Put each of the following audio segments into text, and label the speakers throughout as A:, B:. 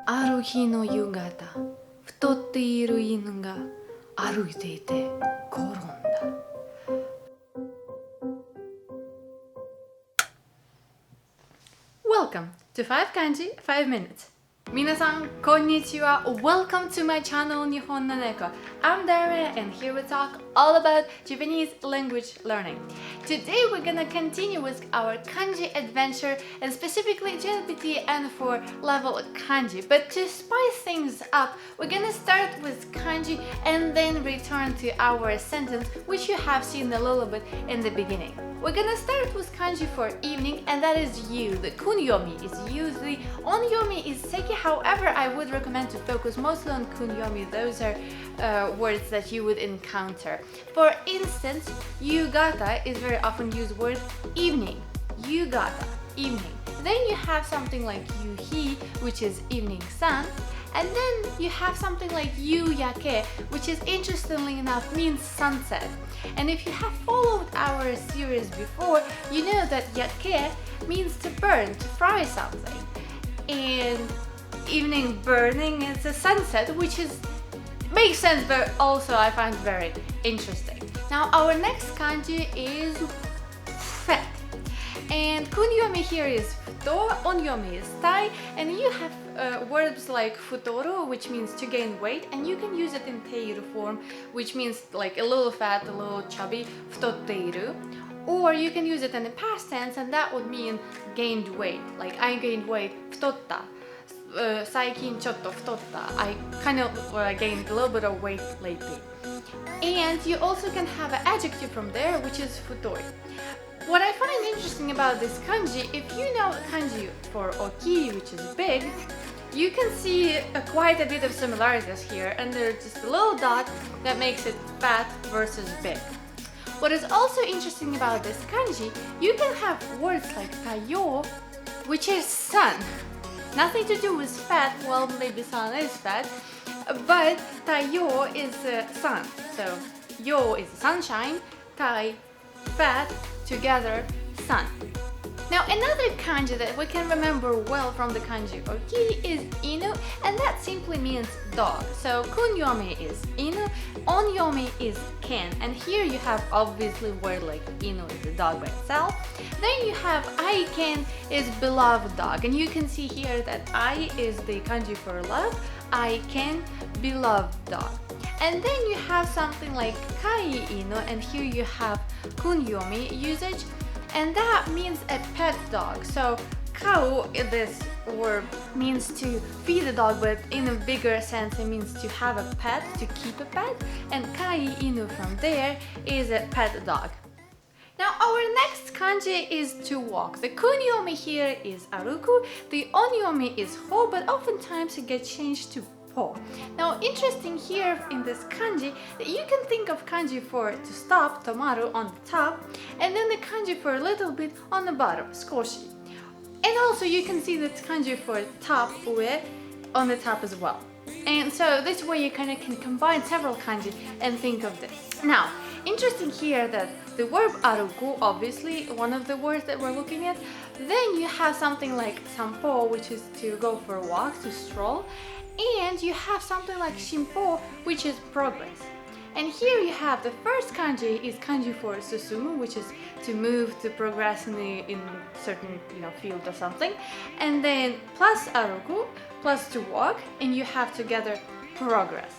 A: ある日の夕方、太っている犬が歩いていて転んだ。Welcome to 5 Kanji 5 Minutes. 皆さん、こんにちは。Welcome to my channel Nihonno Neko. I'm Dara and here we talk all about Japanese language learning. Today we're gonna continue with our kanji adventure and specifically JLPT N4 level kanji. But to spice things up, we're gonna start with kanji and then return to our sentence, which you have seen a little bit in the beginning. We're gonna start with kanji for evening, and that is you. The kunyomi is you, the onyomi is seki. However, I would recommend to focus mostly on kunyomi. Those are words that you would encounter. For instance, yugata is very often used word evening. Yugata, evening. Then you have something like yuhi, which is evening sun. And then you have something like yuyake, which is interestingly enough means sunset. And if you have followed our series before, you know that yake means to burn, to fry something. And evening burning is a sunset, which makes sense, but also I find very interesting. Now our next kanji is fat. And kunyomi here is futo, onyomi is tai, and you have verbs like futoru, which means to gain weight, and you can use it in teiru form, which means like a little fat, a little chubby, futotteiru. Or you can use it in the past tense, and that would mean gained weight, like I gained weight, futotta. 最近ちょっと太った. I kind of gained a little bit of weight lately. And you also can have an adjective from there, which is futoi. What I find interesting about this kanji, if you know kanji for oki, which is big, you can see quite a bit of similarities here, and there's just a little dot that makes it fat versus big. What is also interesting about this kanji, you can have words like taiyo, which is sun. Nothing to do with fat, well, maybe sun is fat, but taiyo is sun. So yo is sunshine, tai, fat, together, sun. Now another kanji that we can remember well from the kanji oki is inu, and that simply means dog. So kunyomi is inu, onyomi is ken, and here you have obviously word like inu is a dog by itself. Then you have aiken is beloved dog, and you can see here that ai is the kanji for love, aiken, beloved dog. And then you have something like kai inu, and here you have kunyomi usage, and that means a pet dog. So kau, this word means to feed a dog, but in a bigger sense it means to have a pet, to keep a pet, and kai inu from there is a pet dog. Now our next kanji is to walk. The kunyomi here is aruku, the onyomi is ho, but oftentimes it gets changed to po. Now interesting here in this kanji that you can think of kanji for to stop, tomaru, on the top, and then the kanji for a little bit on the bottom, skoshi. And also you can see the kanji for top, ue, on the top as well. And so this way you kind of can combine several kanji and think of this. Now, interesting here that the verb aruku, obviously one of the words that we're looking at, then you have something like sampo, which is to go for a walk, to stroll, and you have something like shimpo, which is progress. And here you have the first kanji is kanji for susumu, which is to move, to progress in certain field or something, and then plus aruku, plus to walk, and you have together progress.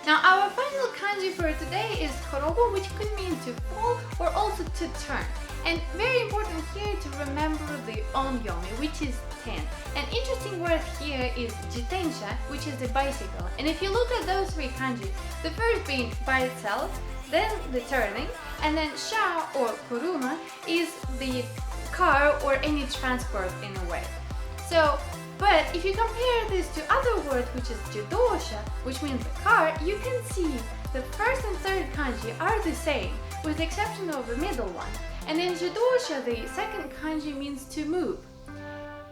A: Now our final kanji for today is korogo, which could mean to fall or also to turn. And very important here to remember the onyomi, which is 10. An interesting word here is jitensha, which is the bicycle. And if you look at those three kanji, the first being by itself, then the turning, and then sha or kuruma is the car or any transport in a way. So, but if you compare this to other words, which is jidosha, which means the car, you can see the first and third kanji are the same, with the exception of the middle one. And in jidosha, the second kanji means to move.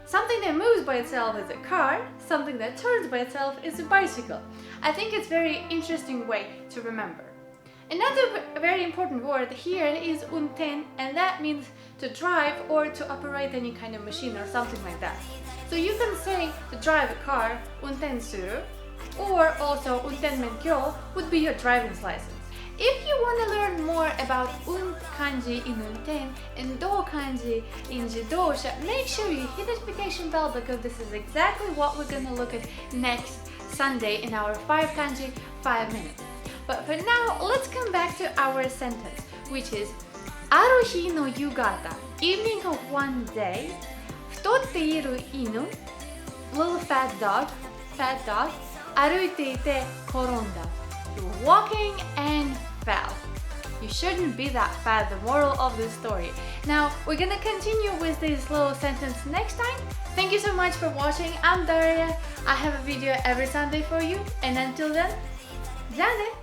A: Something that moves by itself is a car, something that turns by itself is a bicycle. I think it's a very interesting way to remember. Another very important word here is unten, and that means to drive or to operate any kind of machine or something like that. So you can say to drive a car, 運転する, or also 運転免許 would be your driving license. If you want to learn more about 運 kanji in 運転 and 動 kanji in 自動車, make sure you hit the notification bell because this is exactly what we're going to look at next Sunday in our 5 kanji 5 minutes. But for now, let's come back to our sentence, which is ある日の夕方 evening of one day 太っている犬 little fat dog 歩いていて転んだ You're walking and fell. You shouldn't be that fat, the moral of the story. Now, we're gonna continue with this little sentence next time. Thank you so much for watching. I'm Daria. I have a video every Sunday for you. And until then, じゃあね